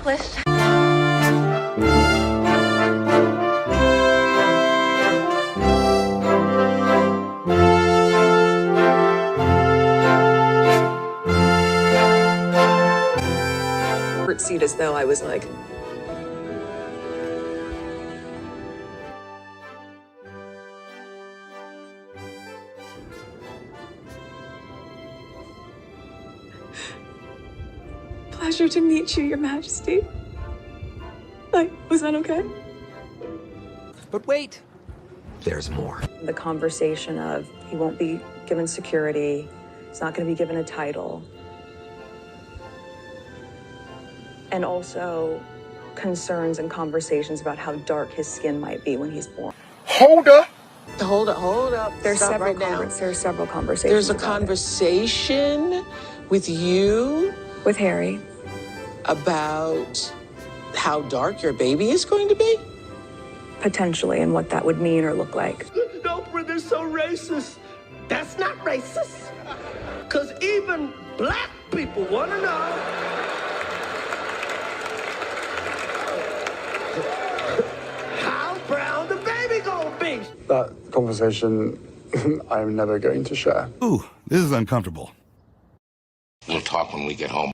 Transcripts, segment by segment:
accomplished. Seat as though I was like, pleasure to meet you, Your Majesty. Like, was that okay? But wait, there's more. The conversation of he won't be given security, he's not going to be given a title. And also concerns and conversations about how dark his skin might be when he's born. Hold up. Hold up. There's Stop several right now. There's several conversations. There's a about conversation with you with Harry about how dark your baby is going to be? potentially and what that would mean or look like. Oprah, they're so racist. That's not racist. Because even black people want to know. How brown the baby gonna be? That conversation I'm never going to share. Ooh, this is uncomfortable. We'll talk when we get home.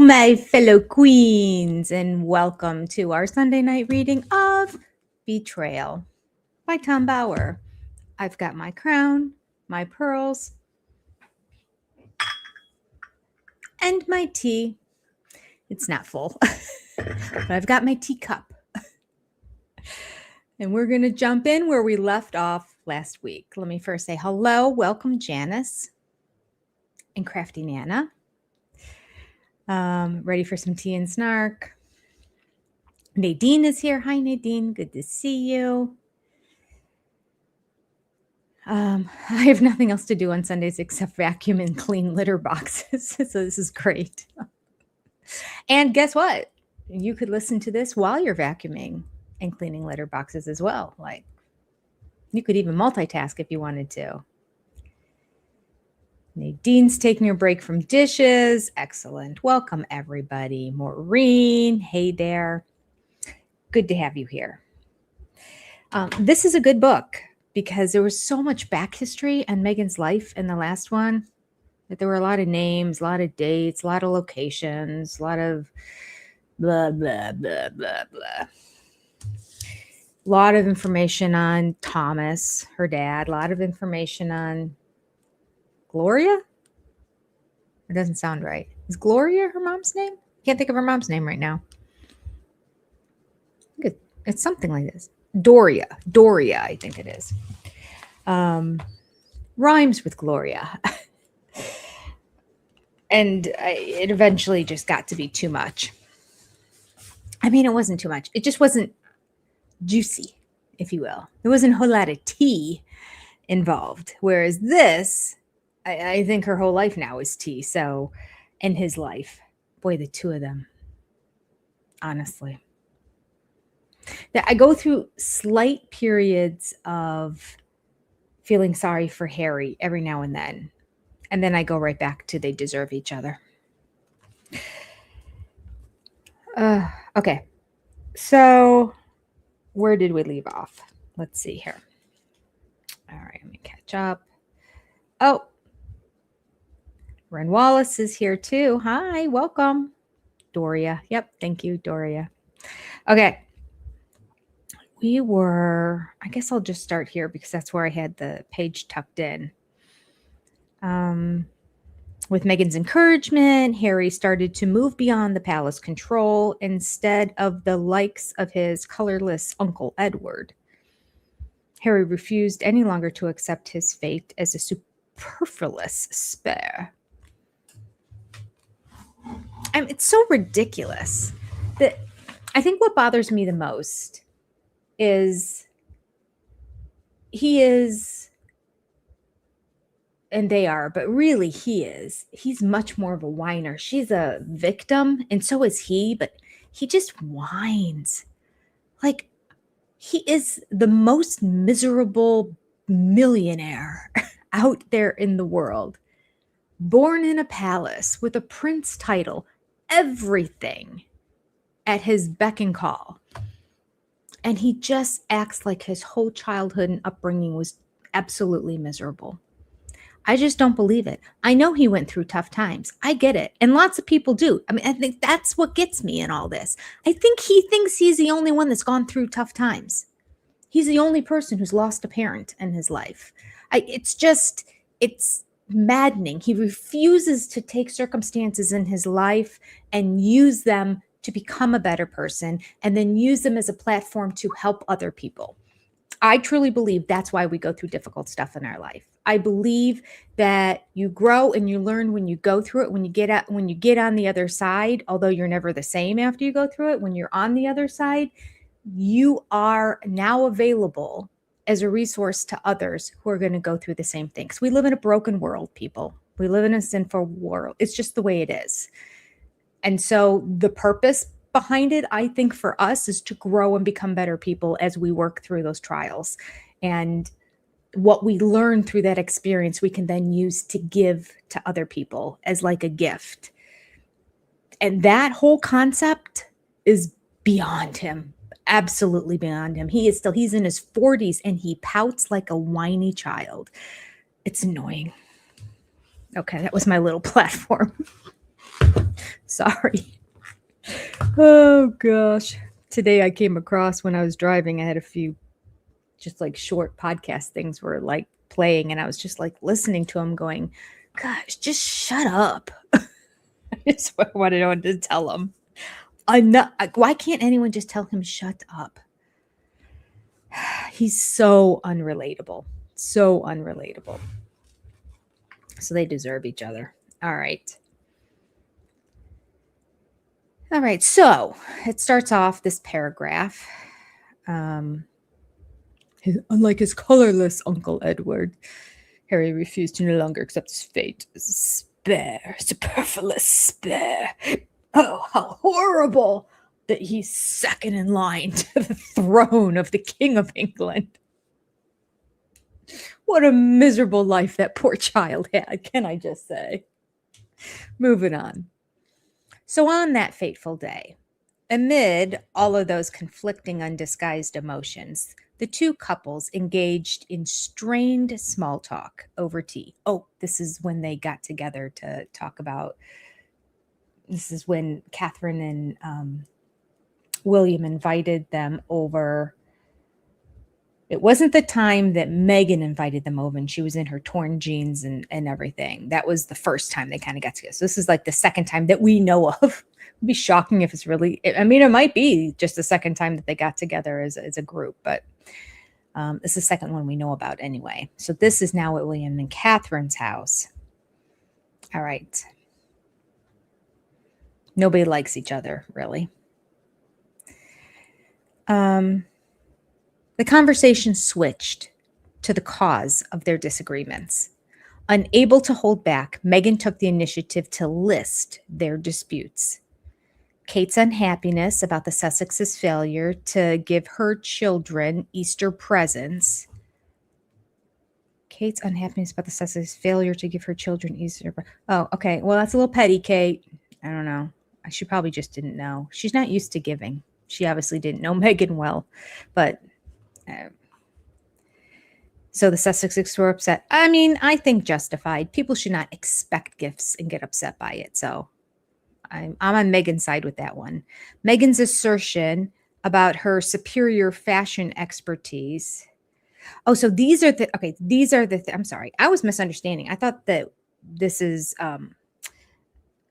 My fellow queens, and welcome to our Sunday night reading of Betrayal by Tom Bauer. I've got my crown, my pearls, and my tea. It's not full, but I've got my teacup. And we're going to jump in where we left off last week. Let me first say hello, welcome Janice and Crafty Nana. Ready for some tea and snark. Nadine is here. Hi, Nadine. Good to see you. I have nothing else to do on Sundays except vacuum and clean litter boxes. So this is great. And guess what? You could listen to this while you're vacuuming and cleaning litter boxes as well. Like, you could even multitask if you wanted to. Nadine's taking a break from dishes. Excellent. Welcome, everybody. Maureen, hey there. Good to have you here. This is a good book because there was so much back history on Meghan's life in the last one that there were a lot of names, a lot of dates, a lot of locations, a lot of blah, blah, blah, blah, blah. A lot of information on Thomas, her dad, a lot of information on Gloria? It doesn't sound right. Is Gloria her mom's name? Can't think of her mom's name right now. It's something like this. Doria, I think it is. Rhymes with Gloria. And it eventually just got to be too much. I mean, it wasn't too much. It just wasn't juicy, if you will. There wasn't a whole lot of tea involved. Whereas this, I think her whole life now is tea. So, in his life, boy, the two of them, honestly. I go through slight periods of feeling sorry for Harry every now and then. And then I go right back to they deserve each other. Okay. So, where did we leave off? Let's see here. All right, let me catch up. Oh, Ren Wallace is here too. Hi, welcome. Doria. Yep, thank you, Doria. Okay. I guess I'll just start here because that's where I had the page tucked in. With Meghan's encouragement, Harry started to move beyond the palace control instead of the likes of his colorless Uncle Edward. Harry refused any longer to accept his fate as a superfluous spare. It's so ridiculous that I think what bothers me the most is he is, and they are, but really he's much more of a whiner. She's a victim, and so is he, but he just whines. Like, he is the most miserable millionaire out there in the world. Born in a palace with a prince title, everything at his beck and call. And he just acts like his whole childhood and upbringing was absolutely miserable. I just don't believe it. I know he went through tough times. I get it. And lots of people do. I mean, I think that's what gets me in all this. I think he thinks he's the only one that's gone through tough times. He's the only person who's lost a parent in his life. It's maddening. He refuses to take circumstances in his life and use them to become a better person, and then use them as a platform to help other people. I truly believe that's why we go through difficult stuff in our life. I believe that you grow and you learn when you go through it, when you get on the other side, although you're never the same after you go through it. When you're on the other side, you are now available as a resource to others who are going to go through the same things. We live in a broken world, people. We live in a sinful world. It's just the way it is. And so the purpose behind it, I think, for us is to grow and become better people as we work through those trials. And what we learn through that experience, we can then use to give to other people as like a gift. And that whole concept is beyond him, absolutely beyond him. He's in his 40s and he pouts like a whiny child. It's annoying. Okay, that was my little platform. Sorry. Oh gosh. Today I came across, when I was driving, I had a few just like short podcast things were like playing, and I was just like listening to them going, gosh, just shut up. That's what I wanted to tell him. Why can't anyone just tell him shut up? He's so unrelatable. So unrelatable. So they deserve each other. All right. All right, so it starts off this paragraph. Unlike his colorless Uncle Edward, Harry refused to no longer accept his fate as a spare, superfluous spare. Oh, how horrible that he's second in line to the throne of the King of England. What a miserable life that poor child had, can I just say? Moving on. So on that fateful day, amid all of those conflicting, undisguised emotions, the two couples engaged in strained small talk over tea. Oh, this is when they got together to talk about, this is when Catherine and William invited them over. It wasn't the time that Meghan invited them over and she was in her torn jeans and everything. That was the first time they kind of got together. So this is like the second time that we know of. It'd be shocking if it's really, I mean, it might be just the second time that they got together as a group, but it's the second one we know about anyway. So this is now at William and Catherine's house. All right. Nobody likes each other, really. The conversation switched to the cause of their disagreements. Unable to hold back, Meghan took the initiative to list their disputes. Kate's unhappiness about the Sussex's failure to give her children Easter presents. Kate's unhappiness about the Sussex's failure to give her children Easter. Oh, okay. Well, that's a little petty, Kate. I don't know. She probably just didn't know. She's not used to giving. She obviously didn't know Meghan well, but so the Sussexes were upset. I mean, I think justified. People should not expect gifts and get upset by it. So I'm on Meghan's side with that one. Meghan's assertion about her superior fashion expertise. Oh, so these are the, I'm sorry. I was misunderstanding. I thought that this is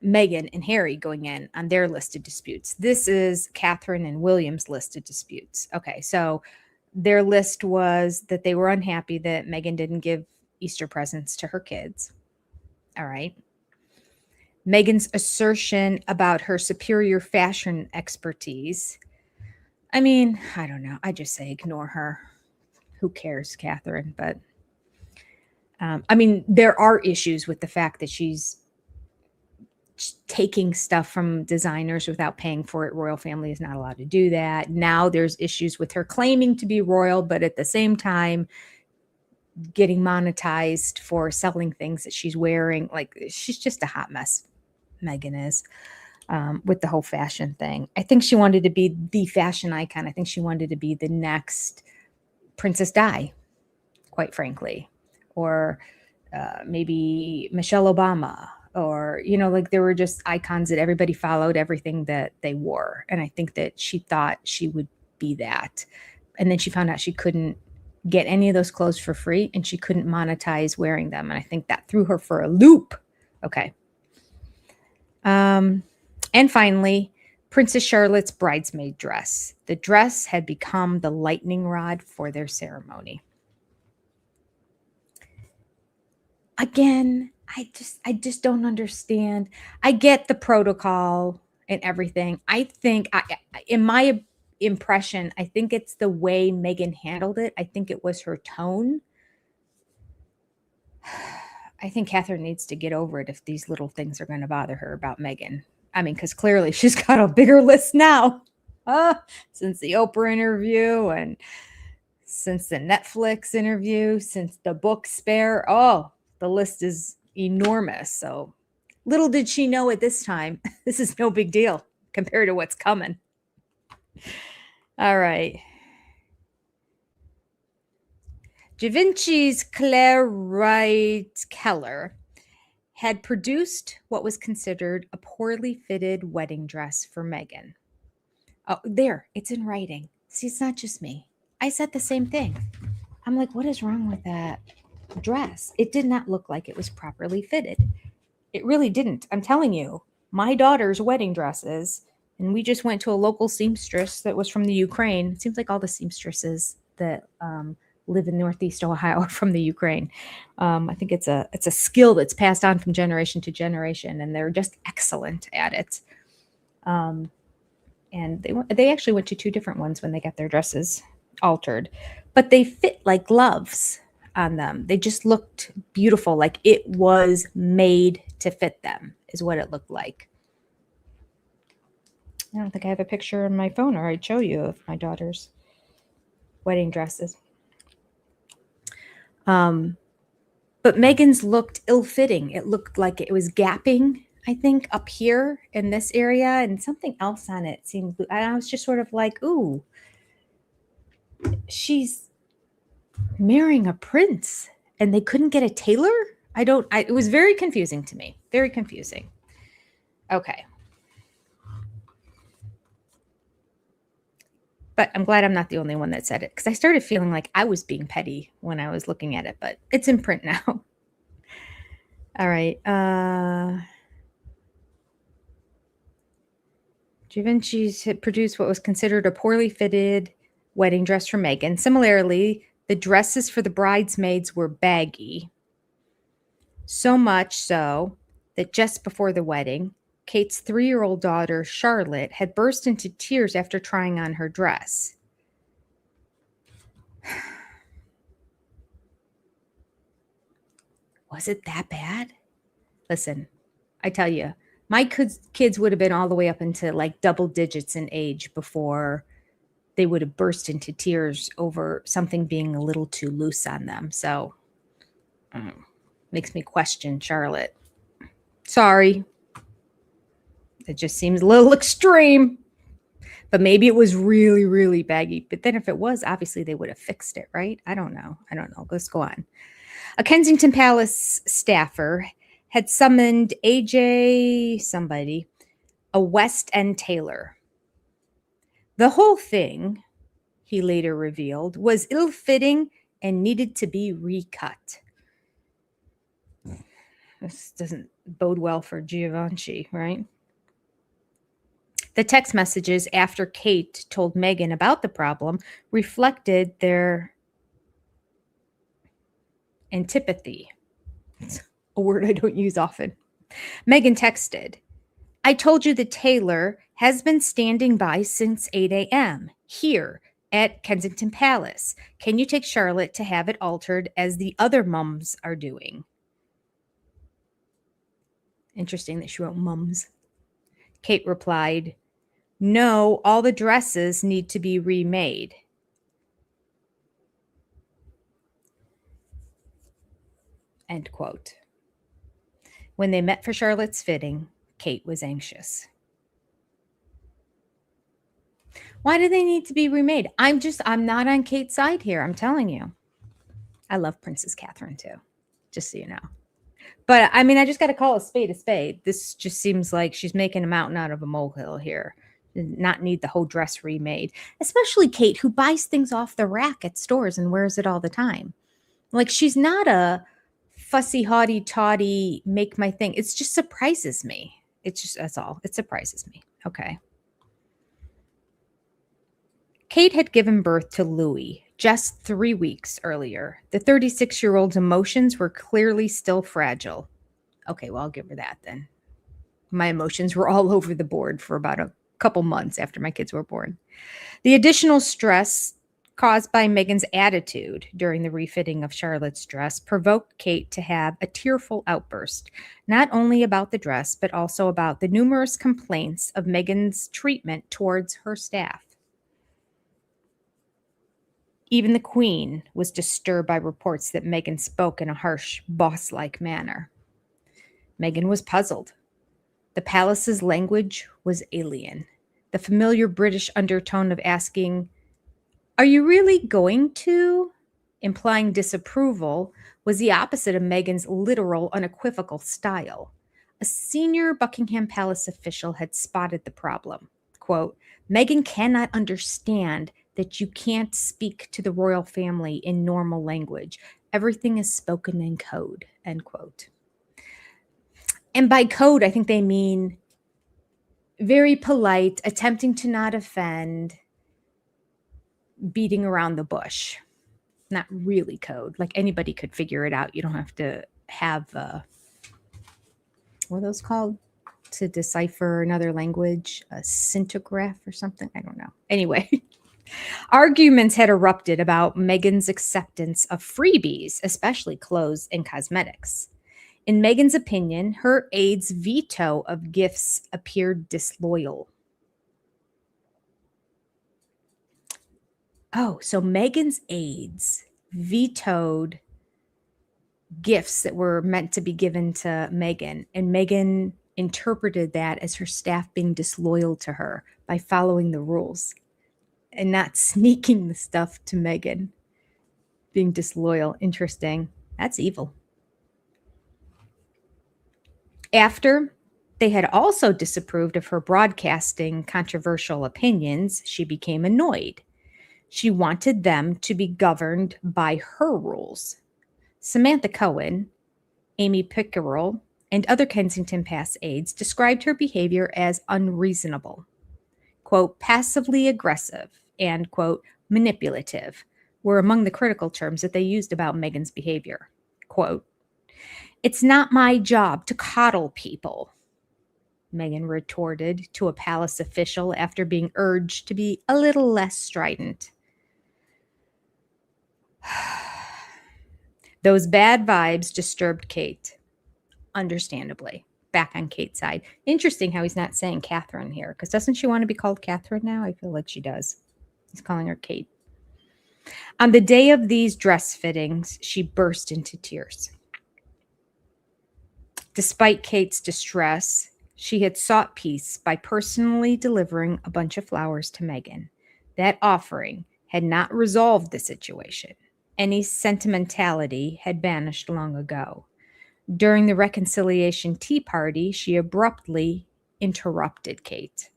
Meghan and Harry going in on their listed disputes. This is Catherine and William's listed disputes. Okay, so their list was that they were unhappy that Meghan didn't give Easter presents to her kids. All right. Meghan's assertion about her superior fashion expertise. I mean, I don't know. I just say ignore her. Who cares, Catherine? But I mean, there are issues with the fact that she's taking stuff from designers without paying for it. Royal family is not allowed to do that. Now there's issues with her claiming to be royal, but at the same time getting monetized for selling things that she's wearing. Like, she's just a hot mess, Meghan is, with the whole fashion thing. I think she wanted to be the fashion icon. I think she wanted to be the next Princess Di, quite frankly, or maybe Michelle Obama, or, you know, like there were just icons that everybody followed everything that they wore. And I think that she thought she would be that. And then she found out she couldn't get any of those clothes for free and she couldn't monetize wearing them. And I think that threw her for a loop. Okay. And finally, Princess Charlotte's bridesmaid dress. The dress had become the lightning rod for their ceremony. Again, I just don't understand. I get the protocol and everything. I think, in my impression, I think it's the way Meghan handled it. I think it was her tone. I think Catherine needs to get over it if these little things are going to bother her about Meghan. I mean, because clearly she's got a bigger list now. Since the Oprah interview and since the Netflix interview, since the book Spare. Oh, the list is enormous. So little did she know at this time, this is no big deal compared to what's coming. All right. Givenchy's Claire Wright Keller had produced what was considered a poorly fitted wedding dress for Meghan. Oh, there, it's in writing. See, it's not just me. I said the same thing. I'm like, what is wrong with that dress? It did not look like it was properly fitted. It really didn't. I'm telling you, my daughter's wedding dresses, and we just went to a local seamstress that was from the Ukraine. It seems like all the seamstresses that live in Northeast Ohio are from the Ukraine. I think it's a skill that's passed on from generation to generation, and they're just excellent at it. And they actually went to 2 different ones when they got their dresses altered, but they fit like gloves on them. They just looked beautiful, like it was made to fit them, is what it looked like. I don't think I have a picture on my phone, or I'd show you of my daughter's wedding dresses. But Meghan's looked ill-fitting. It looked like it was gapping, I think, up here in this area, and something else on it seemed, and I was just sort of like, ooh, she's marrying a prince and they couldn't get a tailor? It was very confusing to me. Very confusing. Okay. But I'm glad I'm not the only one that said it, because I started feeling like I was being petty when I was looking at it, but it's in print now. All right. Givenchy's had produced what was considered a poorly fitted wedding dress for Meghan. Similarly, the dresses for the bridesmaids were baggy. So much so that just before the wedding, Kate's 3-year-old daughter, Charlotte, had burst into tears after trying on her dress. Was it that bad? Listen, I tell you, my kids would have been all the way up into like double digits in age before they would have burst into tears over something being a little too loose on them. So, makes me question Charlotte. Sorry. It just seems a little extreme. But maybe it was really, really baggy. But then if it was, obviously they would have fixed it, right? I don't know. Let's go on. A Kensington Palace staffer had summoned somebody, a West End tailor. The whole thing, he later revealed, was ill-fitting and needed to be recut. This doesn't bode well for Givenchy, right? The text messages after Kate told Meghan about the problem reflected their antipathy. It's a word I don't use often. Meghan texted, "I told you the tailor has been standing by since 8 a.m. here at Kensington Palace. Can you take Charlotte to have it altered as the other mums are doing? Interesting that she wrote mums. Kate replied, no, all the dresses need to be remade. End quote. When they met for Charlotte's fitting, Kate was anxious. Why do they need to be remade? I'm not on Kate's side here. I'm telling you. I love Princess Catherine too, just so you know. But I mean, I just got to call a spade a spade. This just seems like she's making a mountain out of a molehill here. Did not need the whole dress remade, especially Kate, who buys things off the rack at stores and wears it all the time. Like, she's not a fussy, haughty, toddy, make my thing. It just surprises me. That's all. It surprises me. Okay. Kate had given birth to Louis just 3 weeks earlier. The 36-year-old's emotions were clearly still fragile. Okay, well, I'll give her that then. My emotions were all over the board for about a couple months after my kids were born. The additional stress caused by Meghan's attitude during the refitting of Charlotte's dress provoked Kate to have a tearful outburst, not only about the dress, but also about the numerous complaints of Meghan's treatment towards her staff. Even the Queen was disturbed by reports that Meghan spoke in a harsh, boss-like manner. Meghan was puzzled. The palace's language was alien. The familiar British undertone of asking, "Are you really going to?" implying disapproval, was the opposite of Meghan's literal, unequivocal style. A senior Buckingham Palace official had spotted the problem. Quote, Meghan cannot understand that you can't speak to the royal family in normal language. Everything is spoken in code, end quote. And by code, I think they mean very polite, attempting to not offend, beating around the bush. Not really code. Like, anybody could figure it out. You don't have to have, what are those called? To decipher another language? A syntograph or something? I don't know. Anyway. Arguments had erupted about Meghan's acceptance of freebies, especially clothes and cosmetics. In Meghan's opinion, her aide's veto of gifts appeared disloyal. Oh, so Meghan's aides vetoed gifts that were meant to be given to Meghan, and Meghan interpreted that as her staff being disloyal to her by following the rules and not sneaking the stuff to Meghan. Being disloyal. Interesting. That's evil. After they had also disapproved of her broadcasting controversial opinions, she became annoyed. She wanted them to be governed by her rules. Samantha Cohen, Amy Pickerel, and other Kensington Palace aides described her behavior as unreasonable. Quote, passively aggressive and, quote, manipulative were among the critical terms that they used about Meghan's behavior. Quote, it's not my job to coddle people, Meghan retorted to a palace official after being urged to be a little less strident. Those bad vibes disturbed Kate, understandably. Back on Kate's side. Interesting how he's not saying Catherine here, because doesn't she want to be called Catherine now? I feel like she does. He's calling her Kate. On the day of these dress fittings, she burst into tears. Despite Kate's distress, she had sought peace by personally delivering a bunch of flowers to Meghan. That offering had not resolved the situation. Any sentimentality had vanished long ago. During the reconciliation tea party, she abruptly interrupted Kate.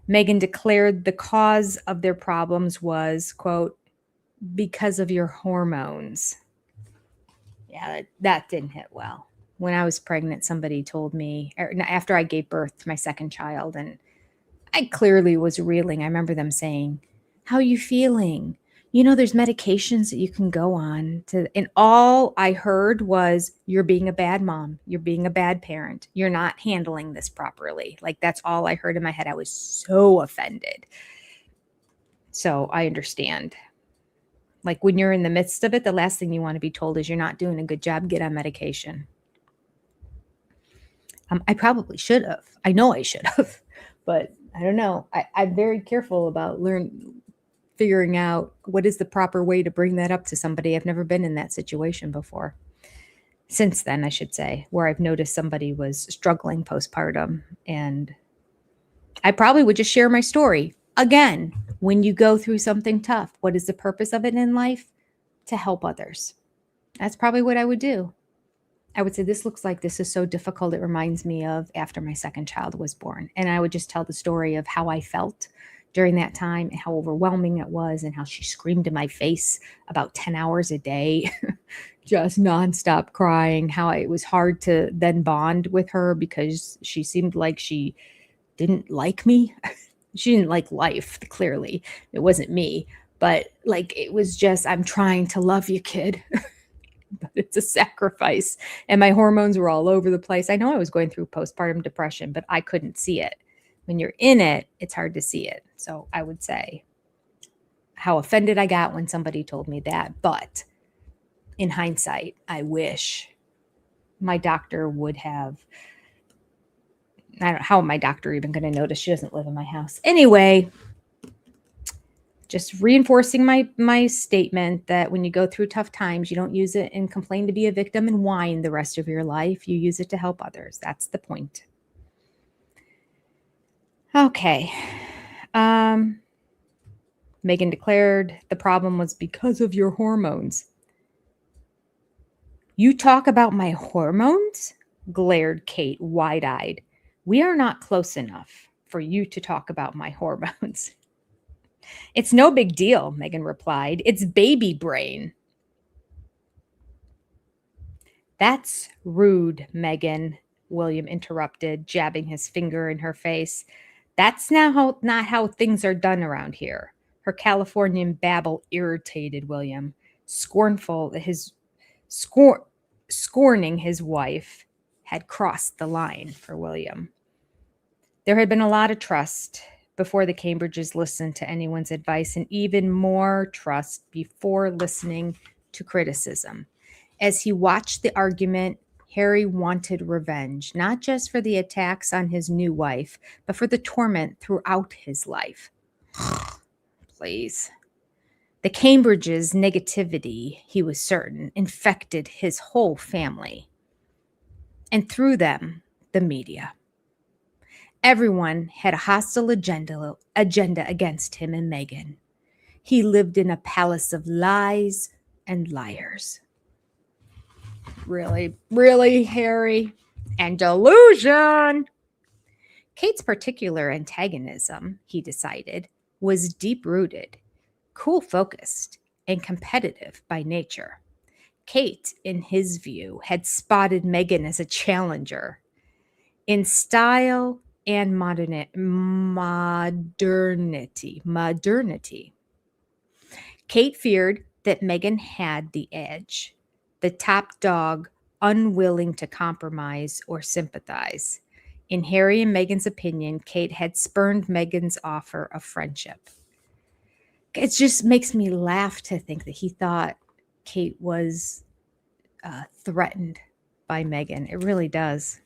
Meghan declared the cause of their problems was, quote, because of your hormones. Yeah, that didn't hit well. When I was pregnant, somebody told me, after I gave birth to my second child, and I clearly was reeling. I remember them saying, how are you feeling? You know, there's medications that you can go on to, and all I heard was, you're being a bad mom. You're being a bad parent. You're not handling this properly. Like, that's all I heard in my head. I was so offended. So I understand. Like when you're in the midst of it, the last thing you want to be told is you're not doing a good job, get on medication. I probably should have. I know I should have, but I don't know. I'm very careful about figuring out what is the proper way to bring that up to somebody. I've never been in that situation before. Since then, I should say, where I've noticed somebody was struggling postpartum, and I probably would just share my story. Again, when you go through something tough, what is the purpose of it in life? To help others. That's probably what I would do. I would say, this looks like this is so difficult. It reminds me of after my second child was born. And I would just tell the story of how I felt during that time and how overwhelming it was and how she screamed in my face about 10 hours a day, just nonstop crying, how it was hard to then bond with her because she seemed like she didn't like me. She didn't like life, clearly. It wasn't me. But like, it was just, I'm trying to love you, kid. But it's a sacrifice. And my hormones were all over the place. I know I was going through postpartum depression, but I couldn't see it. When you're in it, it's hard to see it. So I would say how offended I got when somebody told me that. But in hindsight, I wish my doctor would have. I don't know, how my doctor even going to notice? She doesn't live in my house. Anyway, just reinforcing my statement that when you go through tough times, you don't use it and complain to be a victim and whine the rest of your life. You use it to help others. That's the point. Okay. Meghan declared the problem was because of your hormones. You talk about my hormones? Glared Kate, wide-eyed. We are not close enough for you to talk about my hormones. It's no big deal, Meghan replied. It's baby brain. That's rude, Meghan, William interrupted, jabbing his finger in her face. That's not how things are done around here. Her Californian babble irritated William, scorning his wife had crossed the line for William. There had been a lot of trust before the Cambridges listened to anyone's advice, and even more trust before listening to criticism. As he watched the argument, Harry wanted revenge, not just for the attacks on his new wife, but for the torment throughout his life. Please. The Cambridges' negativity, he was certain, infected his whole family. And through them, the media. Everyone had a hostile agenda against him and Meghan. He lived in a palace of lies and liars. Really, really, Harry? And delusion! Kate's particular antagonism, he decided, was deep-rooted, cool-focused, and competitive by nature. Kate, in his view, had spotted Meghan as a challenger in style and modernity. Kate feared that Meghan had the edge, the top dog, unwilling to compromise or sympathize. In Harry and Meghan's opinion, Kate had spurned Meghan's offer of friendship. It just makes me laugh to think that he thought Kate was threatened by Meghan. It really does.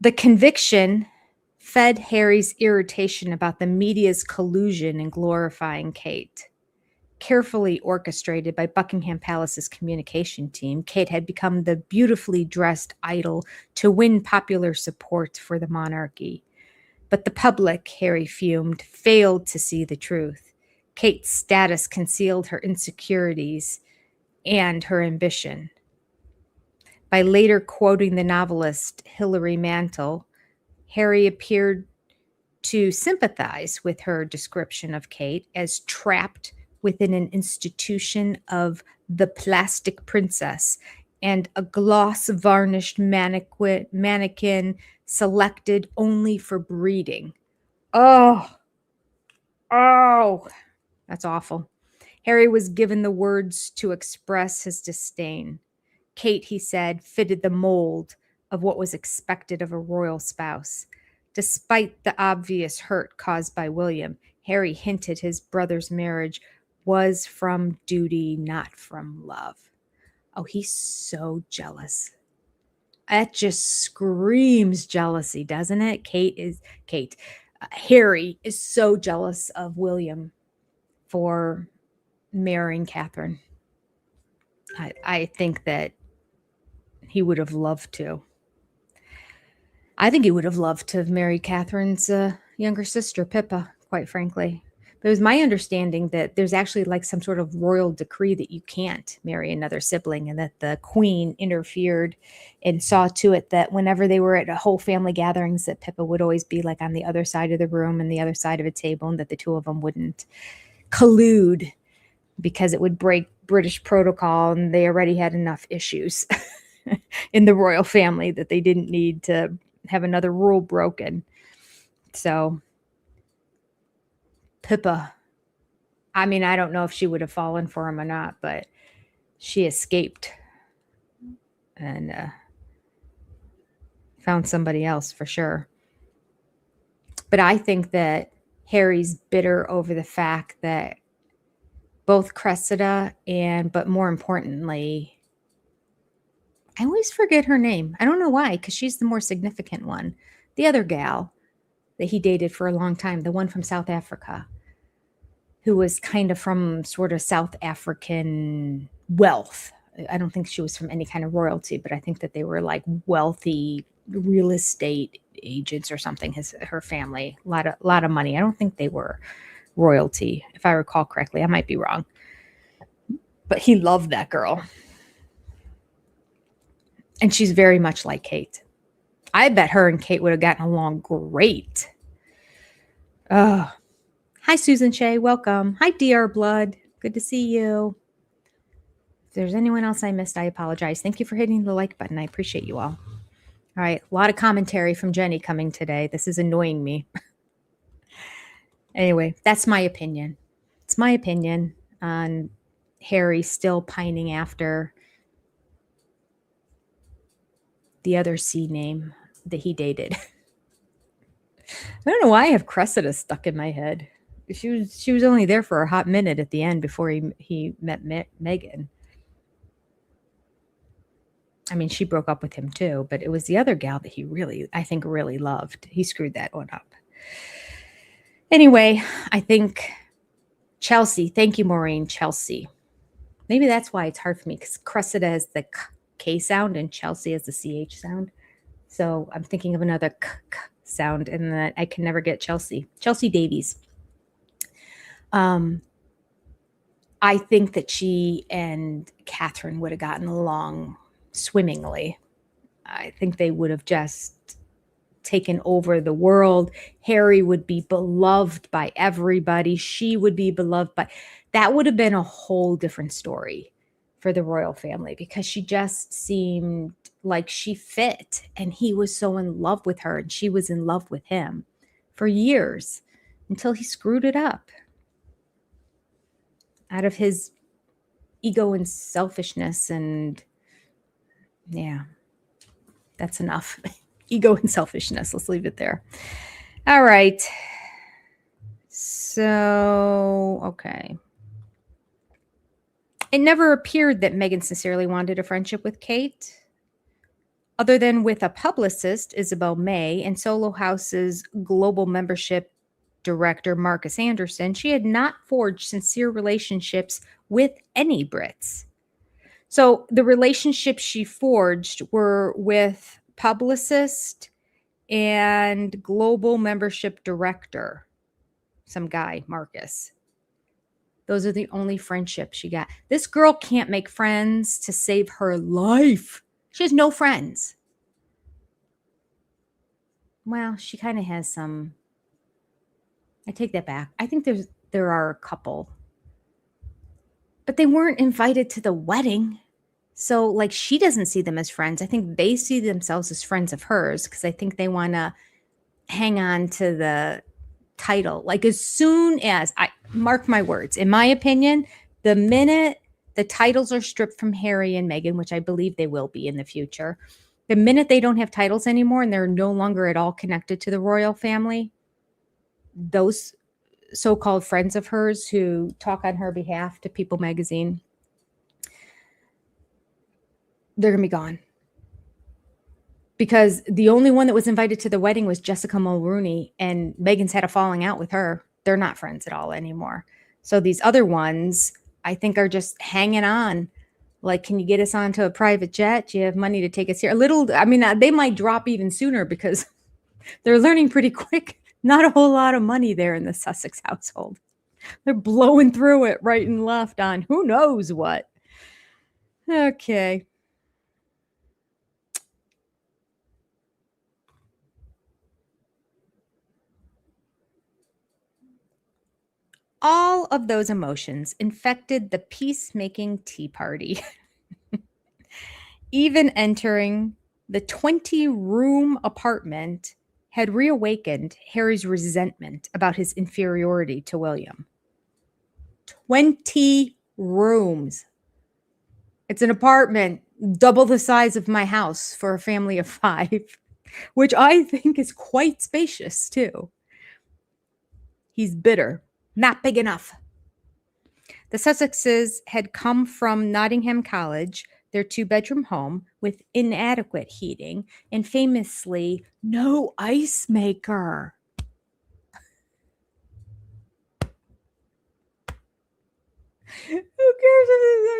The conviction fed Harry's irritation about the media's collusion in glorifying Kate. Carefully orchestrated by Buckingham Palace's communication team, Kate had become the beautifully dressed idol to win popular support for the monarchy. But the public, Harry fumed, failed to see the truth. Kate's status concealed her insecurities and her ambition. By later quoting the novelist Hilary Mantel, Harry appeared to sympathize with her description of Kate as trapped within an institution of the plastic princess and a gloss-varnished mannequin selected only for breeding. Oh, that's awful. Harry was given the words to express his disdain. Kate, he said, fitted the mold of what was expected of a royal spouse. Despite the obvious hurt caused by William, Harry hinted his brother's marriage was from duty, not from love. Oh, he's so jealous. That just screams jealousy, doesn't it? Harry is so jealous of William for marrying Catherine. I think that he would have loved to. I think he would have loved to have married Catherine's younger sister, Pippa, quite frankly. But it was my understanding that there's actually like some sort of royal decree that you can't marry another sibling, and that the queen interfered and saw to it that whenever they were at a whole family gatherings, that Pippa would always be like on the other side of the room and the other side of a table, and that the two of them wouldn't collude because it would break British protocol, and they already had enough issues in the royal family that they didn't need to have another rule broken. So Pippa, I mean, I don't know if she would have fallen for him or not, but she escaped and found somebody else for sure. But I think that Harry's bitter over the fact that both Cressida but more importantly, I always forget her name. I don't know why, because she's the more significant one. The other gal that he dated for a long time, the one from South Africa, who was kind of from sort of South African wealth. I don't think she was from any kind of royalty, but I think that they were like wealthy real estate agents or something. Her family, a lot of money. I don't think they were royalty, if I recall correctly. I might be wrong. But he loved that girl. And she's very much like Kate. I bet her and Kate would have gotten along great. Oh, hi, Susan Shea. Welcome. Hi, DR Blood. Good to see you. If there's anyone else I missed, I apologize. Thank you for hitting the like button. I appreciate you all. All right. A lot of commentary from Jenny coming today. This is annoying me. Anyway, that's my opinion. It's my opinion on Harry still pining after the other C name that he dated. I don't know why I have Cressida stuck in my head. She was only there for a hot minute at the end before he met Meghan. I mean, she broke up with him too, but it was the other gal that he I think really loved. He screwed that one up. Anyway, I think Chelsea. Thank you, Maureen. Chelsea. Maybe that's why it's hard for me, because Cressida has the K sound and Chelsea has the CH sound. So I'm thinking of another K sound, and that I can never get Chelsea. Chelsea Davies. I think that she and Catherine would have gotten along swimmingly. I think they would have just taken over the world. Harry would be beloved by everybody. She would be beloved by... That would have been a whole different story for the royal family, because she just seemed like she fit, and he was so in love with her and she was in love with him for years until he screwed it up out of his ego and selfishness. And yeah, that's enough. Ego and selfishness. Let's leave it there. All right. So, okay. It never appeared that Meghan sincerely wanted a friendship with Kate, other than with a publicist, Isabel May, and Solo House's global membership director, Marcus Anderson. She had not forged sincere relationships with any Brits. So the relationships she forged were with publicist and global membership director, some guy, Marcus. Those are the only friendships she got. This girl can't make friends to save her life. She has no friends. Well, she kind of has some. I take that back. I think there are a couple. But they weren't invited to the wedding. So, like, she doesn't see them as friends. I think they see themselves as friends of hers, because I think they want to hang on to the title. Like, as soon as, mark my words, in my opinion, the minute the titles are stripped from Harry and Meghan, which I believe they will be in the future, the minute they don't have titles anymore and they're no longer at all connected to the royal family, those so-called friends of hers who talk on her behalf to People magazine, they're going to be gone. Because the only one that was invited to the wedding was Jessica Mulrooney, and Meghan's had a falling out with her. They're not friends at all anymore. So these other ones, I think, are just hanging on. Like, can you get us onto a private jet? Do you have money to take us here? They might drop even sooner because they're learning pretty quick. Not a whole lot of money there in the Sussex household. They're blowing through it right and left on who knows what. Okay. All of those emotions infected the peacemaking tea party. Even entering the 20-room apartment had reawakened Harry's resentment about his inferiority to William. 20 rooms. It's an apartment double the size of my house for a family of 5, which I think is quite spacious too. He's bitter. Not big enough. The Sussexes had come from Nottingham College, their 2-bedroom home with inadequate heating and famously no ice maker. Who cares?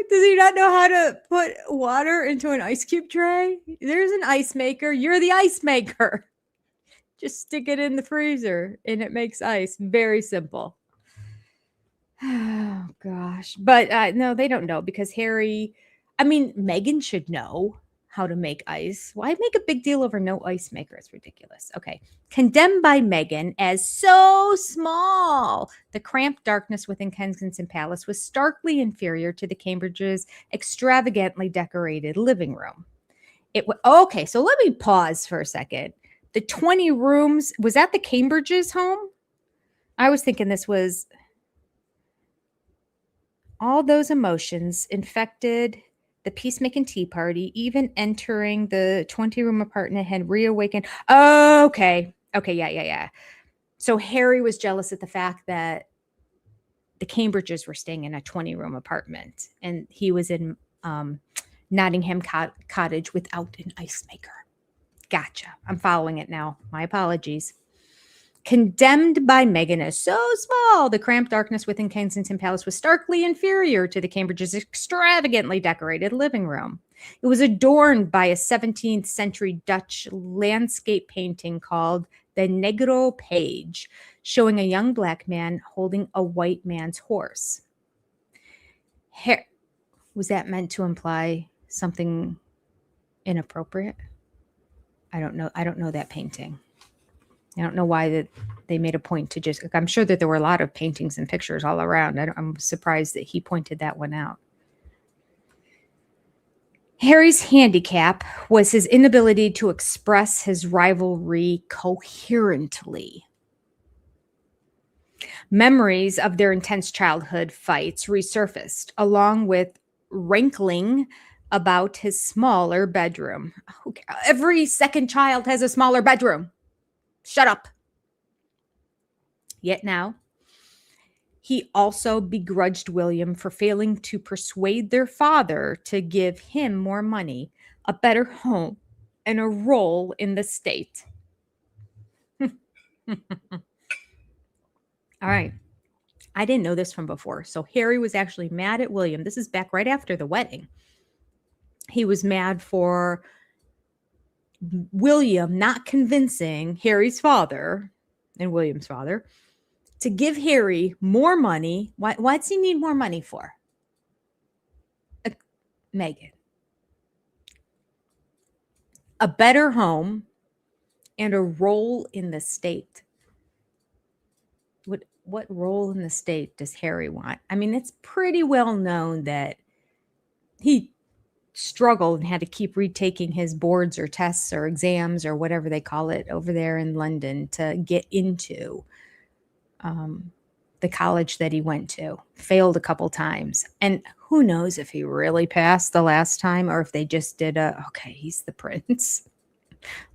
Does he not know how to put water into an ice cube tray? There's an ice maker. You're the ice maker. Just stick it in the freezer and it makes ice. Very simple. Oh, gosh. But no, they don't know because Meghan should know how to make ice. Why make a big deal over no ice maker? It's ridiculous. Okay. Condemned by Meghan as so small, the cramped darkness within Kensington Palace was starkly inferior to the Cambridges' extravagantly decorated living room. Okay, so let me pause for a second. The 20 rooms, was that the Cambridges' home? I was thinking this was... All those emotions infected the peacemaking tea party, even entering the 20-room apartment had reawakened. Oh, okay. Okay, yeah. So Harry was jealous at the fact that the Cambridges were staying in a 20-room apartment, and he was in Nottingham Cottage without an ice maker. Gotcha. I'm following it now. My apologies. Condemned by Meghan as so small, the cramped darkness within Kensington Palace was starkly inferior to the Cambridges' extravagantly decorated living room. It was adorned by a 17th century Dutch landscape painting called the Negro Page, showing a young black man holding a white man's horse. Was that meant to imply something inappropriate? I don't know. I don't know that painting. I don't know why they made a point to just... I'm sure that there were a lot of paintings and pictures all around. I'm surprised that he pointed that one out. Harry's handicap was his inability to express his rivalry coherently. Memories of their intense childhood fights resurfaced, along with rankling about his smaller bedroom. Okay. Every second child has a smaller bedroom. Shut up. Yet now, he also begrudged William for failing to persuade their father to give him more money, a better home, and a role in the state. All right. I didn't know this from before. So Harry was actually mad at William. This is back right after the wedding. He was mad for William not convincing Harry's father and William's father to give Harry more money. Why does he need more money for? Meghan. A better home and a role in the state. What role in the state does Harry want? I mean, it's pretty well known that he struggled and had to keep retaking his boards or tests or exams or whatever they call it over there in London to get into the college that he went to. Failed a couple times. And who knows if he really passed the last time or if they just did okay, he's the prince.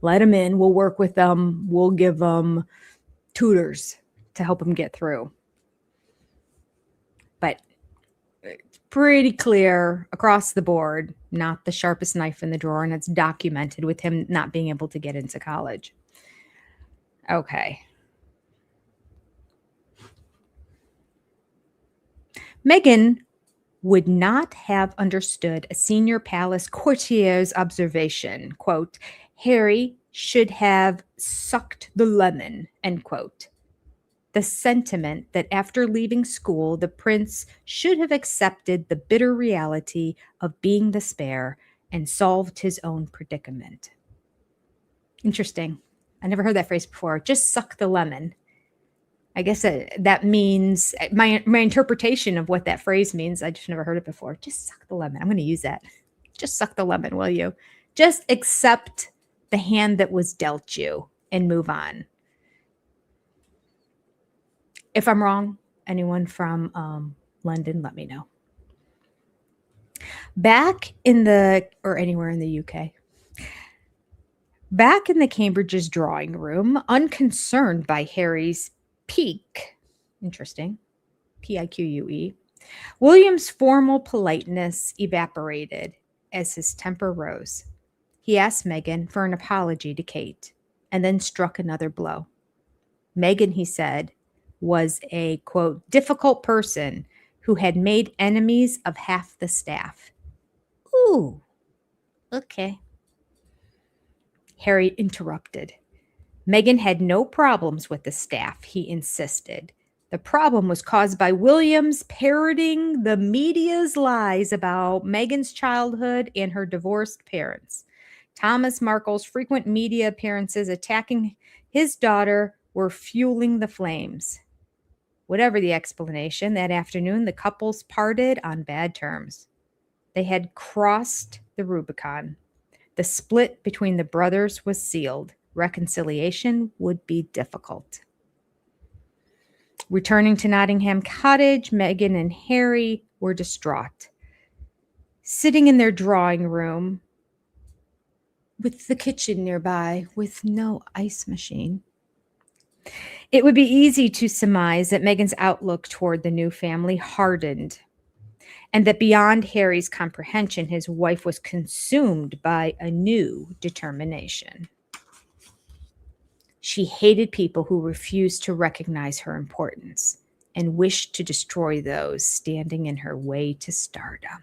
Let him in. We'll work with them. We'll give them tutors to help him get through. but it's pretty clear across the board, not the sharpest knife in the drawer, and it's documented with him not being able to get into college. Okay. Meghan would not have understood a senior palace courtier's observation, quote, Harry should have sucked the lemon, end quote. The sentiment that after leaving school, the prince should have accepted the bitter reality of being the spare and solved his own predicament. Interesting. I never heard that phrase before. Just suck the lemon. I guess that means my interpretation of what that phrase means. I just never heard it before. Just suck the lemon. I'm going to use that. Just suck the lemon, will you? Just accept the hand that was dealt you and move on. If I'm wrong, anyone from London, let me know. Or anywhere in the UK. Back in the Cambridge's drawing room, unconcerned by Harry's pique, interesting, Pique, William's formal politeness evaporated as his temper rose. He asked Meghan for an apology to Kate and then struck another blow. Meghan, he said, was a, quote, difficult person who had made enemies of half the staff. Ooh, okay. Harry interrupted. Meghan had no problems with the staff, he insisted. The problem was caused by William's parroting the media's lies about Meghan's childhood and her divorced parents. Thomas Markle's frequent media appearances attacking his daughter were fueling the flames. Whatever the explanation, that afternoon the couples parted on bad terms. They had crossed the Rubicon. The split between the brothers was sealed. Reconciliation would be difficult. Returning to Nottingham Cottage, Meghan and Harry were distraught. Sitting in their drawing room with the kitchen nearby with no ice machine, it would be easy to surmise that Meghan's outlook toward the new family hardened, and that beyond Harry's comprehension, his wife was consumed by a new determination. She hated people who refused to recognize her importance and wished to destroy those standing in her way to stardom.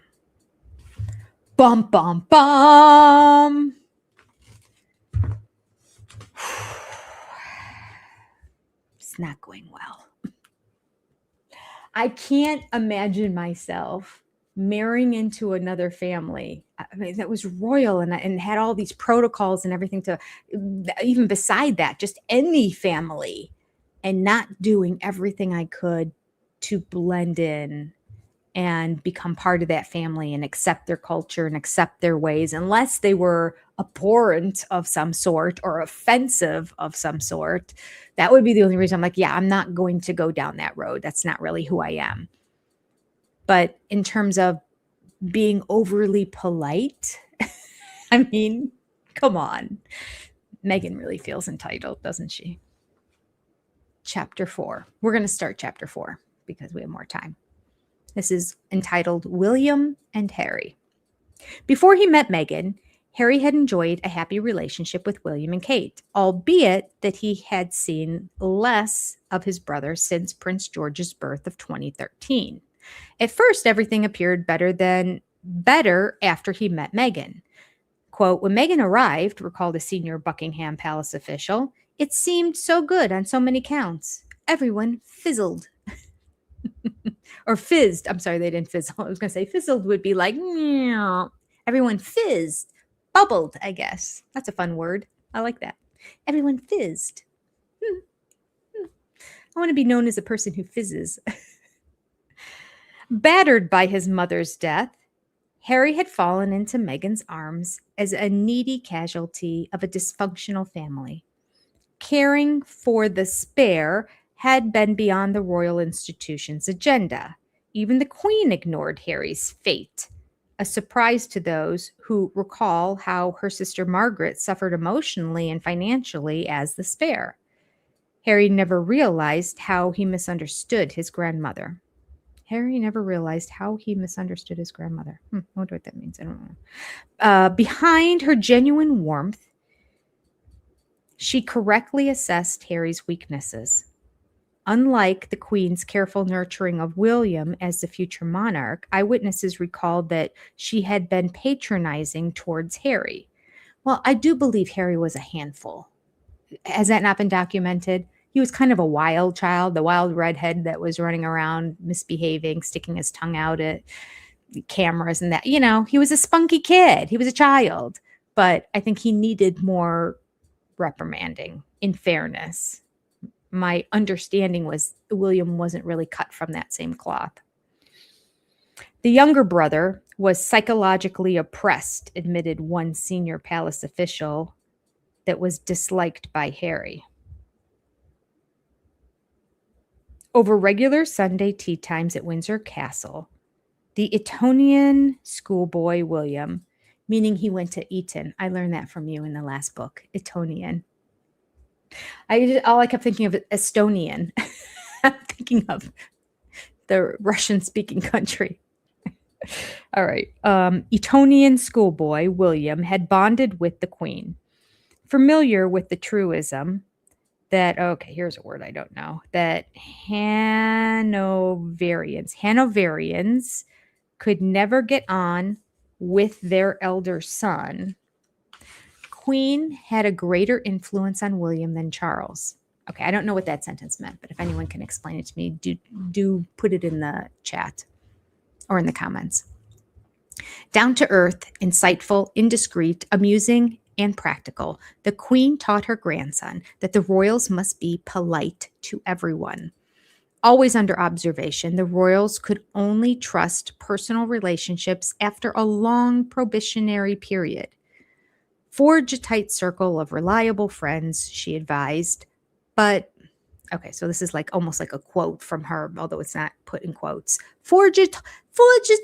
Bum, bum, bum. It's not going well. I can't imagine myself marrying into another family. I mean, that was royal and had all these protocols and everything to, even beside that, just any family, and not doing everything I could to blend in and become part of that family and accept their culture and accept their ways, unless they were abhorrent of some sort or offensive of some sort. That would be the only reason I'm like, yeah, I'm not going to go down that road. That's not really who I am. But in terms of being overly polite, I mean, come on. Meghan really feels entitled, doesn't she? Chapter 4. We're going to start chapter 4 because we have more time. This is entitled William and Harry. Before he met Meghan, Harry had enjoyed a happy relationship with William and Kate, albeit that he had seen less of his brother since Prince George's birth of 2013. At first, everything appeared better after he met Meghan. Quote, when Meghan arrived, recalled a senior Buckingham Palace official, it seemed so good on so many counts. Everyone fizzled. Or fizzed. I'm sorry, they didn't fizzle. I was going to say fizzled would be like, meow. Everyone fizzed. Bubbled, I guess. That's a fun word. I like that. Everyone fizzed. I want to be known as a person who fizzes. Battered by his mother's death, Harry had fallen into Meghan's arms as a needy casualty of a dysfunctional family. Caring for the spare had been beyond the royal institution's agenda. Even the Queen ignored Harry's fate, a surprise to those who recall how her sister Margaret suffered emotionally and financially as the spare. Harry never realized how he misunderstood his grandmother. Harry never realized how he misunderstood his grandmother. I wonder what that means. I don't know. Behind her genuine warmth, she correctly assessed Harry's weaknesses. Unlike the Queen's careful nurturing of William as the future monarch, eyewitnesses recalled that she had been patronizing towards Harry. Well, I do believe Harry was a handful. Has that not been documented? He was kind of a wild child, the wild redhead that was running around misbehaving, sticking his tongue out at cameras and that. He was a spunky kid. He was a child. But I think he needed more reprimanding, in fairness. My understanding was William wasn't really cut from that same cloth. The younger brother was psychologically oppressed, admitted one senior palace official that was disliked by Harry. Over regular Sunday tea times at Windsor Castle, the Etonian schoolboy William, meaning he went to Eton. I learned that from you in the last book, Etonian. All I kept thinking of Estonian. I'm thinking of the Russian-speaking country. All right. Etonian schoolboy William had bonded with the Queen, familiar with the truism that, here's a word I don't know, that Hanoverians could never get on with their elder son. Queen had a greater influence on William than Charles. Okay, I don't know what that sentence meant, but if anyone can explain it to me, do put it in the chat or in the comments. Down to earth, insightful, indiscreet, amusing, and practical, the Queen taught her grandson that the royals must be polite to everyone. Always under observation, the royals could only trust personal relationships after a long probationary period. Forge a tight circle of reliable friends, she advised. But, so this is almost like a quote from her, although it's not put in quotes. Forge a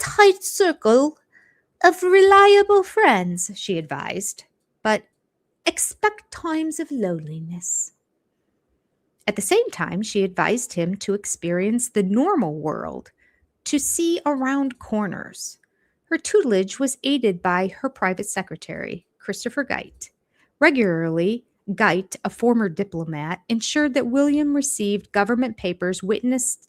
tight circle of reliable friends, she advised. But expect times of loneliness. At the same time, she advised him to experience the normal world, to see around corners. Her tutelage was aided by her private secretary, Christopher Geit. Regularly, Geit, a former diplomat, ensured that William received government papers, witnessed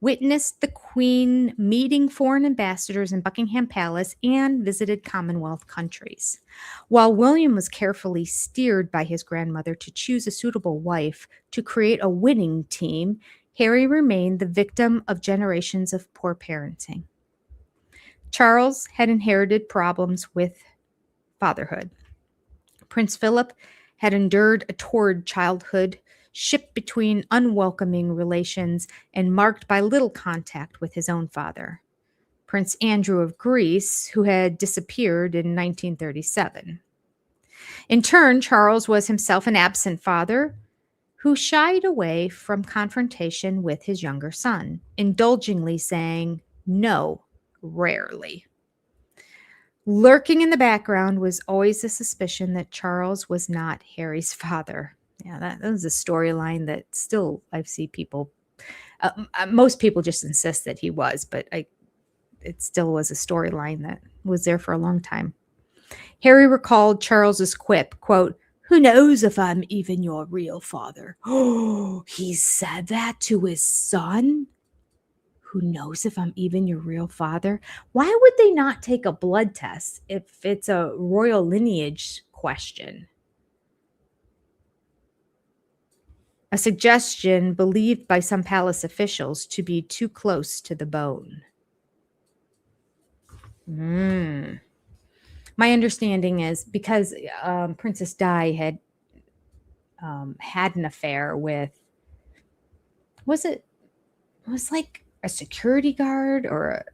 the Queen meeting foreign ambassadors in Buckingham Palace, and visited Commonwealth countries. While William was carefully steered by his grandmother to choose a suitable wife to create a winning team, Harry remained the victim of generations of poor parenting. Charles had inherited problems with fatherhood. Prince Philip had endured a torrid childhood, shipped between unwelcoming relations and marked by little contact with his own father. Prince Andrew of Greece, who had disappeared in 1937. In turn, Charles was himself an absent father who shied away from confrontation with his younger son, indulgently saying no, rarely. Lurking in the background was always the suspicion that Charles was not Harry's father. Yeah, that was a storyline that still I see people, most people just insist that he was, but it still was a storyline that was there for a long time. Harry recalled Charles's quip, quote, "Who knows if I'm even your real father?" Oh, he said that to his son? Who knows if I'm even your real father? Why would they not take a blood test if it's a royal lineage question? A suggestion believed by some palace officials to be too close to the bone. My understanding is because Princess Di had had an affair with, it was like a security guard or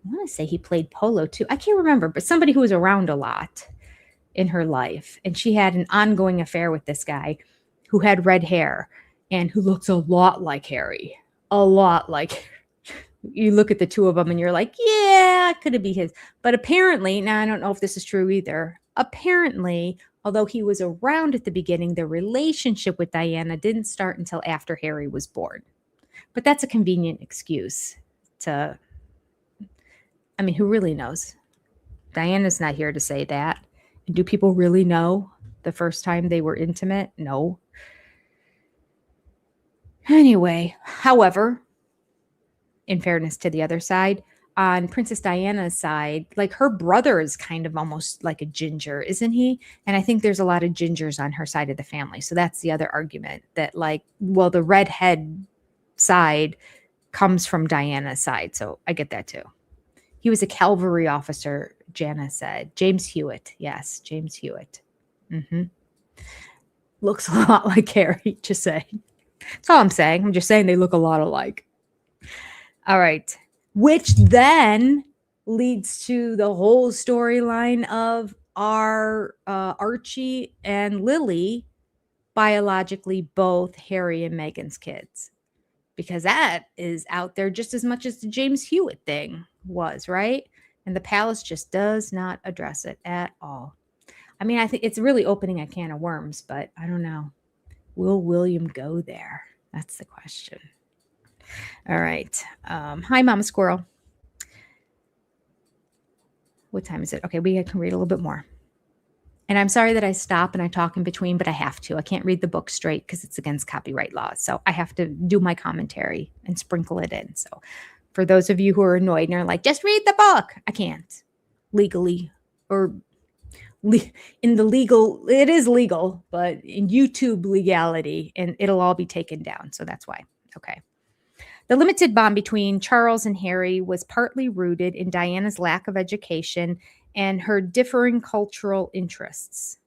I want to say he played polo too. I can't remember, but somebody who was around a lot in her life. And she had an ongoing affair with this guy who had red hair and who looks a lot like Harry. A lot like, you look at the two of them and you're like, yeah, could it be his? But apparently, now I don't know if this is true either. Apparently, although he was around at the beginning, the relationship with Diana didn't start until after Harry was born. But that's a convenient excuse to, I mean, who really knows? Diana's not here to say that. Do people really know the first time they were intimate? No. Anyway, however, in fairness to the other side, on Princess Diana's side, like her brother is kind of almost like a ginger, isn't he? And I think there's a lot of gingers on her side of the family. So that's the other argument that, like, well, the redhead side comes from Diana's side. So I get that too. He was a cavalry officer, Jana said. James Hewitt. Yes, James Hewitt. Looks a lot like Harry, just saying. That's all I'm saying. I'm just saying they look a lot alike. All right. Which then leads to the whole storyline of our Archie and Lily, biologically both Harry and Meghan's kids. Because that is out there just as much as the James Hewitt thing was, right? And the palace just does not address it at all. I mean, I think it's really opening a can of worms, but I don't know. Will William go there? That's the question. All right. Hi, Mama Squirrel. What time is it? Okay, we can read a little bit more. And I'm sorry that I stop and I talk in between, but I have to. I can't read the book straight because it's against copyright laws. So I have to do my commentary and sprinkle it in. So for those of you who are annoyed and are like, just read the book, I can't legally, or in the legal, it is legal, but in YouTube legality, and it'll all be taken down. So that's why. Okay. The limited bond between Charles and Harry was partly rooted in Diana's lack of education and her differing cultural interests.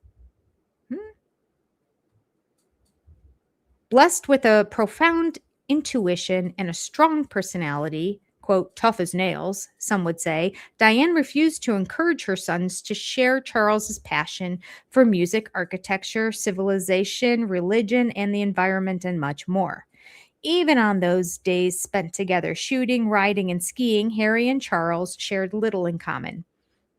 Blessed with a profound intuition and a strong personality, quote, tough as nails, some would say, Diane refused to encourage her sons to share Charles's passion for music, architecture, civilization, religion, and the environment, and much more. Even on those days spent together shooting, riding, and skiing, Harry and Charles shared little in common.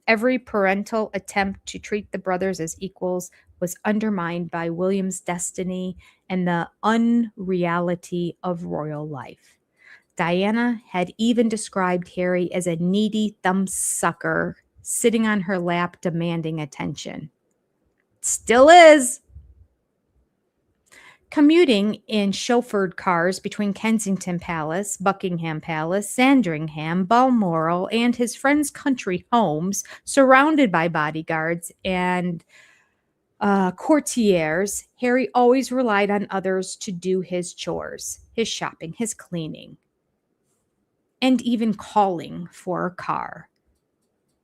Every parental attempt to treat the brothers as equals was undermined by William's destiny and the unreality of royal life. Diana had even described Harry as a needy thumbsucker sitting on her lap demanding attention. Still is. Commuting in chauffeured cars between Kensington Palace, Buckingham Palace, Sandringham, Balmoral, and his friends' country homes, surrounded by bodyguards and courtiers, Harry always relied on others to do his chores, his shopping, his cleaning, and even calling for a car.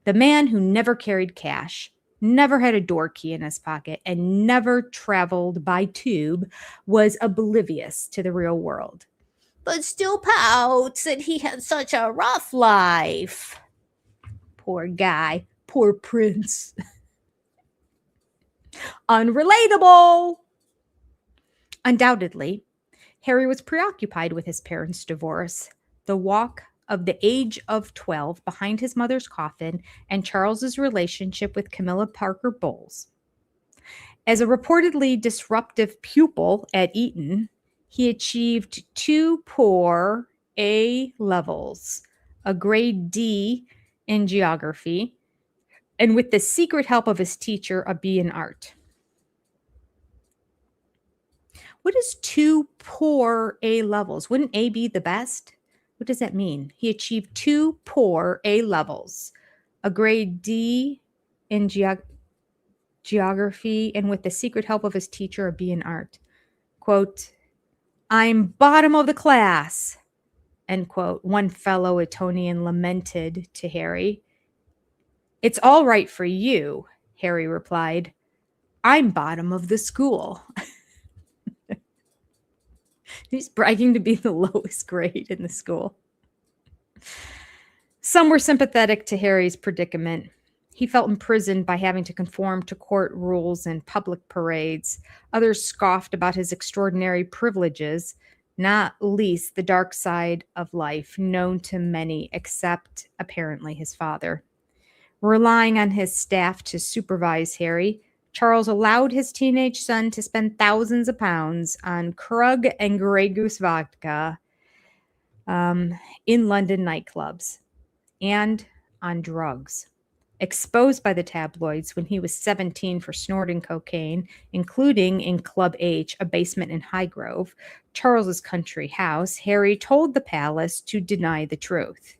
The man who never carried cash, never had a door key in his pocket, and never traveled by tube was oblivious to the real world, but still pouts that he had such a rough life. Poor guy, poor prince. Unrelatable. Undoubtedly, Harry was preoccupied with his parents' divorce, the walk of the age of 12 behind his mother's coffin, and Charles's relationship with Camilla Parker Bowles. As a reportedly disruptive pupil at Eton, he achieved 2 poor A levels, a grade D in geography, and with the secret help of his teacher, a B in art. What is 2 poor A levels? Wouldn't A be the best? What does that mean? He achieved 2 poor A levels, a grade D in geography, and with the secret help of his teacher, a B in art. Quote, I'm bottom of the class, end quote, one fellow Etonian lamented to Harry. It's all right for you, Harry replied. I'm bottom of the school. He's bragging to be the lowest grade in the school. Some were sympathetic to Harry's predicament. He felt imprisoned by having to conform to court rules and public parades. Others scoffed about his extraordinary privileges, not least the dark side of life known to many except, apparently, his father. Relying on his staff to supervise Harry, Charles allowed his teenage son to spend thousands of pounds on Krug and Grey Goose vodka, in London nightclubs and on drugs. Exposed by the tabloids when he was 17 for snorting cocaine, including in Club H, a basement in Highgrove, Charles's country house, Harry told the palace to deny the truth.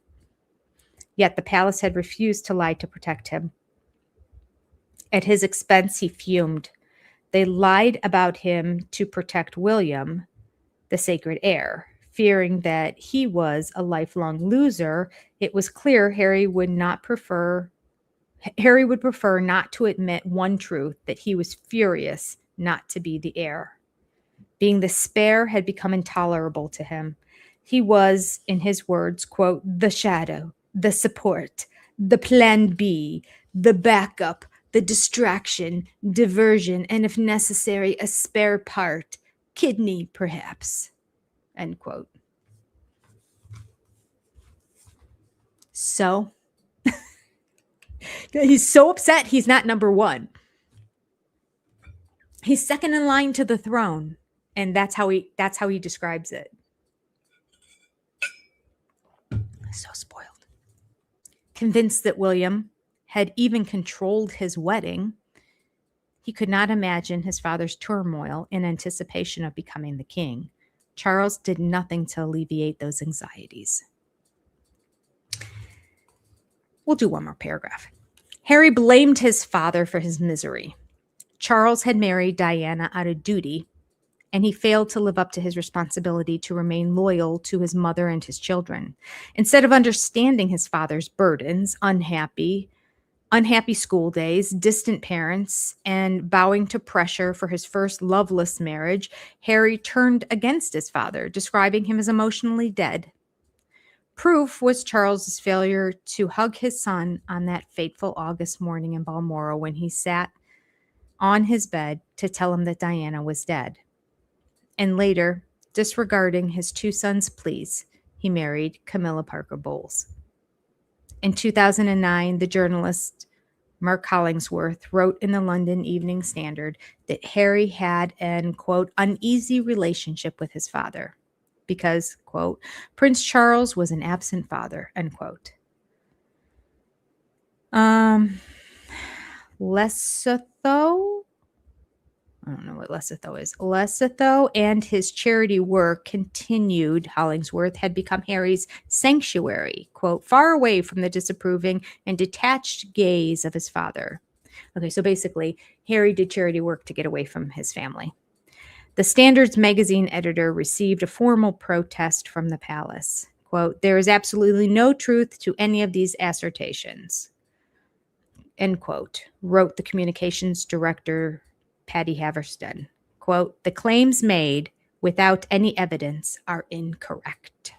Yet the palace had refused to lie to protect him. At his expense, he fumed. They lied about him to protect William, the sacred heir. Fearing that he was a lifelong loser, it was clear Harry would prefer not to admit one truth, that he was furious not to be the heir. Being the spare had become intolerable to him. He was, in his words, quote, the shadow, the support, the plan B, the backup, the distraction, diversion, and if necessary, a spare part, kidney perhaps, end quote. So he's so upset he's not number one. He's second in line to the throne, and that's how he describes it. So spoiled. Convinced that William had even controlled his wedding, he could not imagine his father's turmoil in anticipation of becoming the king. Charles did nothing to alleviate those anxieties. We'll do one more paragraph. Harry blamed his father for his misery. Charles had married Diana out of duty, and he failed to live up to his responsibility to remain loyal to his mother and his children. Instead of understanding his father's burdens, unhappy school days, distant parents, and bowing to pressure for his first loveless marriage, Harry turned against his father, describing him as emotionally dead. Proof was Charles's failure to hug his son on that fateful August morning in Balmoral when he sat on his bed to tell him that Diana was dead. And later, disregarding his two sons' pleas, he married Camilla Parker Bowles. In 2009, the journalist Mark Hollingsworth wrote in the London Evening Standard that Harry had an, quote, uneasy relationship with his father because, quote, Prince Charles was an absent father, end quote. Lesotho, I don't know what Lesotho is. Lesotho and his charity work continued. Hollingsworth had become Harry's sanctuary, quote, far away from the disapproving and detached gaze of his father. Okay, so basically, Harry did charity work to get away from his family. The Standard's magazine editor received a formal protest from the palace. Quote, there is absolutely no truth to any of these assertions, end quote, wrote the communications director, Patty Haverstead. Quote, the claims made without any evidence are incorrect.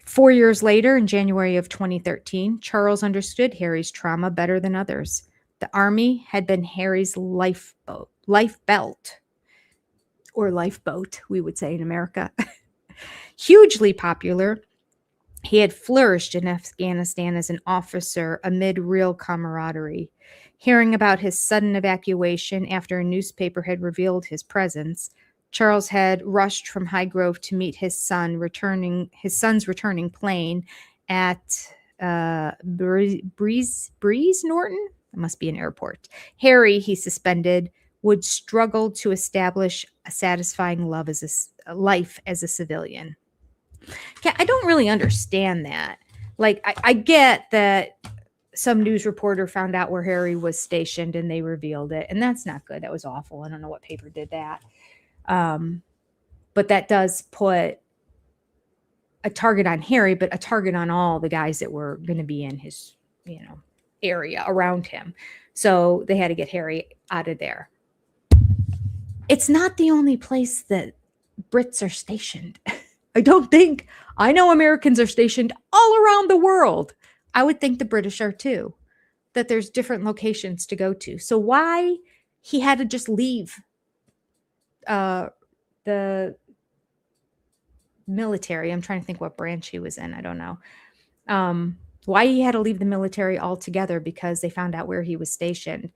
4 years later, in January of 2013, Charles understood Harry's trauma better than others. The army had been Harry's lifeboat, or lifeboat, we would say in America. Hugely popular, he had flourished in Afghanistan as an officer amid real camaraderie. Hearing about his sudden evacuation after a newspaper had revealed his presence, Charles had rushed from Highgrove to meet his son's returning plane at Breeze Norton. It must be an airport. Harry, he suspended, would struggle to establish a satisfying life as a civilian. Okay, I don't really understand that. Like, I get that some news reporter found out where Harry was stationed and they revealed it, and that's not good. That was awful. I don't know what paper did that. But that does put a target on Harry, but a target on all the guys that were going to be in his, area around him. So they had to get Harry out of there. It's not the only place that Brits are stationed. I know Americans are stationed all around the world. I would think the British are too, that there's different locations to go to. So why he had to just leave the military. I'm trying to think what branch he was in. I don't know. Why he had to leave the military altogether because they found out where he was stationed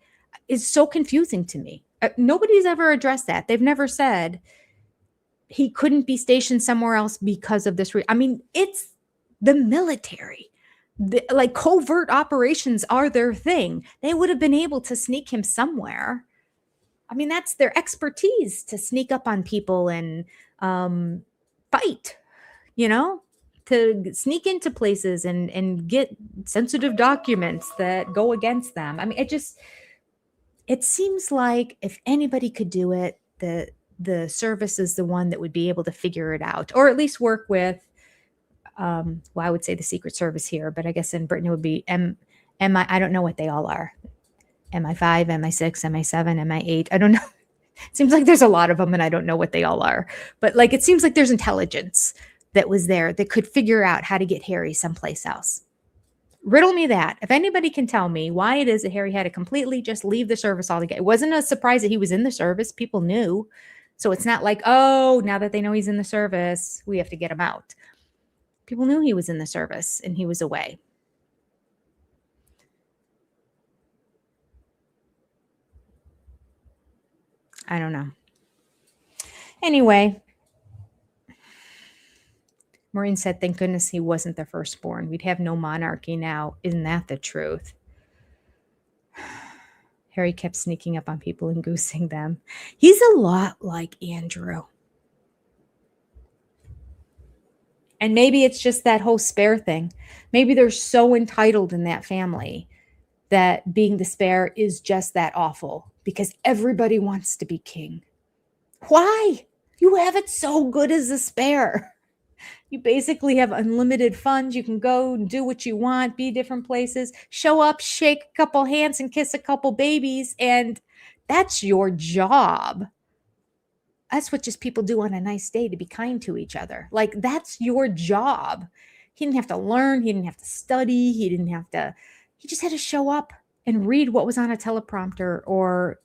is so confusing to me. Nobody's ever addressed that. They've never said, he couldn't be stationed somewhere else because of this. I mean, it's the military. Like covert operations are their thing. They would have been able to sneak him somewhere. I mean, that's their expertise, to sneak up on people and fight, you know, to sneak into places and get sensitive documents that go against them. I mean, it seems like if anybody could do it, the service is the one that would be able to figure it out, or at least work with, well, I would say the Secret Service here, but I guess in Britain it would be I don't know what they all are. MI5, MI6, MI7, MI8. I don't know. It seems like there's a lot of them and I don't know what they all are. But like, it seems like there's intelligence that was there that could figure out how to get Harry someplace else. Riddle me that. If anybody can tell me why it is that Harry had to completely just leave the service altogether. It wasn't a surprise that he was in the service. People knew. So it's not like, oh, now that they know he's in the service, we have to get him out. People knew he was in the service and he was away. I don't know. Anyway, Maureen said, thank goodness he wasn't the firstborn. We'd have no monarchy now. Isn't that the truth? Harry kept sneaking up on people and goosing them. He's a lot like Andrew. And maybe it's just that whole spare thing. Maybe they're so entitled in that family that being the spare is just that awful because everybody wants to be king. Why? You have it so good as a spare. You basically have unlimited funds. You can go and do what you want, be different places, show up, shake a couple hands and kiss a couple babies. And that's your job. That's what just people do on a nice day, to be kind to each other. Like, that's your job. He didn't have to learn. He didn't have to study. He just had to show up and read what was on a teleprompter or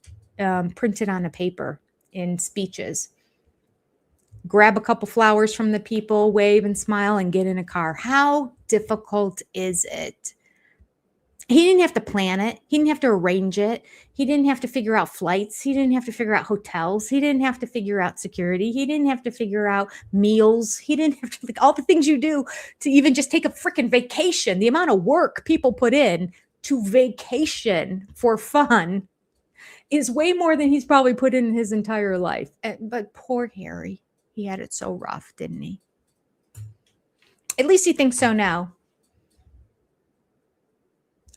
printed on a paper in speeches. Grab a couple flowers from the people, wave and smile, and get in a car. How difficult is it? He didn't have to plan it. He didn't have to arrange it. He didn't have to figure out flights. He didn't have to figure out hotels. He didn't have to figure out security. He didn't have to figure out meals. He didn't have to, like, all the things you do to even just take a freaking vacation. The amount of work people put in to vacation for fun is way more than he's probably put in his entire life. But poor Harry, he had it so rough, didn't he? At least he thinks so now.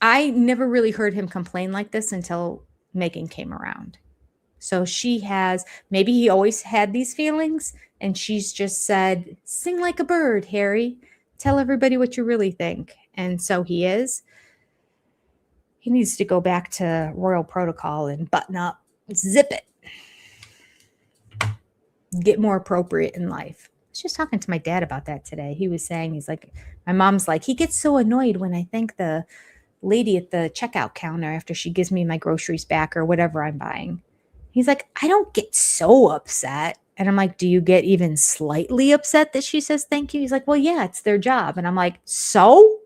I never really heard him complain like this until Meghan came around. So she has, maybe he always had these feelings, and she's just said, sing like a bird, Harry. Tell everybody what you really think. And so he is. He needs to go back to royal protocol and button up, zip it. Get more appropriate in life. I was just talking to my dad about that today. He was saying, he's like, my mom's like, he gets so annoyed when I thank the lady at the checkout counter after she gives me my groceries back or whatever I'm buying. He's like, I don't get so upset. And I'm like, do you get even slightly upset that she says thank you? He's like, well, yeah, it's their job. And I'm like, so?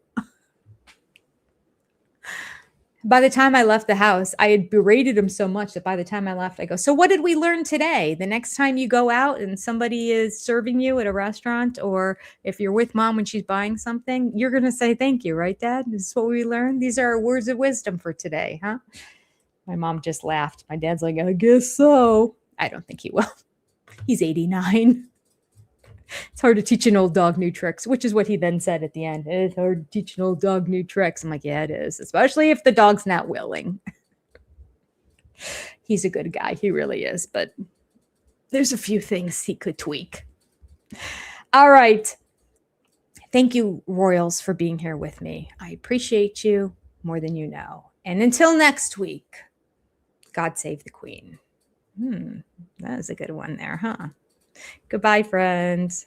By the time I left the house, I had berated him so much that by the time I left, I go, so what did we learn today? The next time you go out and somebody is serving you at a restaurant, or if you're with mom when she's buying something, you're going to say thank you, right, Dad? This is what we learned. These are our words of wisdom for today, huh? My mom just laughed. My dad's like, I guess so. I don't think he will. He's 89. It's hard to teach an old dog new tricks, which is what he then said at the end. It's hard to teach an old dog new tricks. I'm like, yeah, it is, especially if the dog's not willing. He's a good guy. He really is. But there's a few things he could tweak. All right. Thank you, Royals, for being here with me. I appreciate you more than you know. And until next week, God save the Queen. That was a good one there, huh? Goodbye, friends.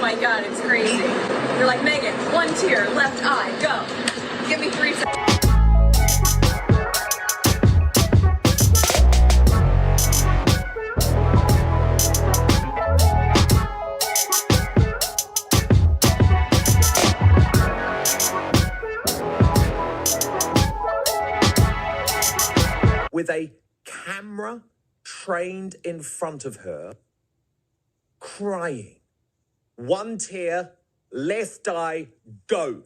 my God, it's crazy. You're like, Megan, one tear, left eye, go. Give me 3 seconds. With a camera trained in front of her, crying. One tear, left eye, go.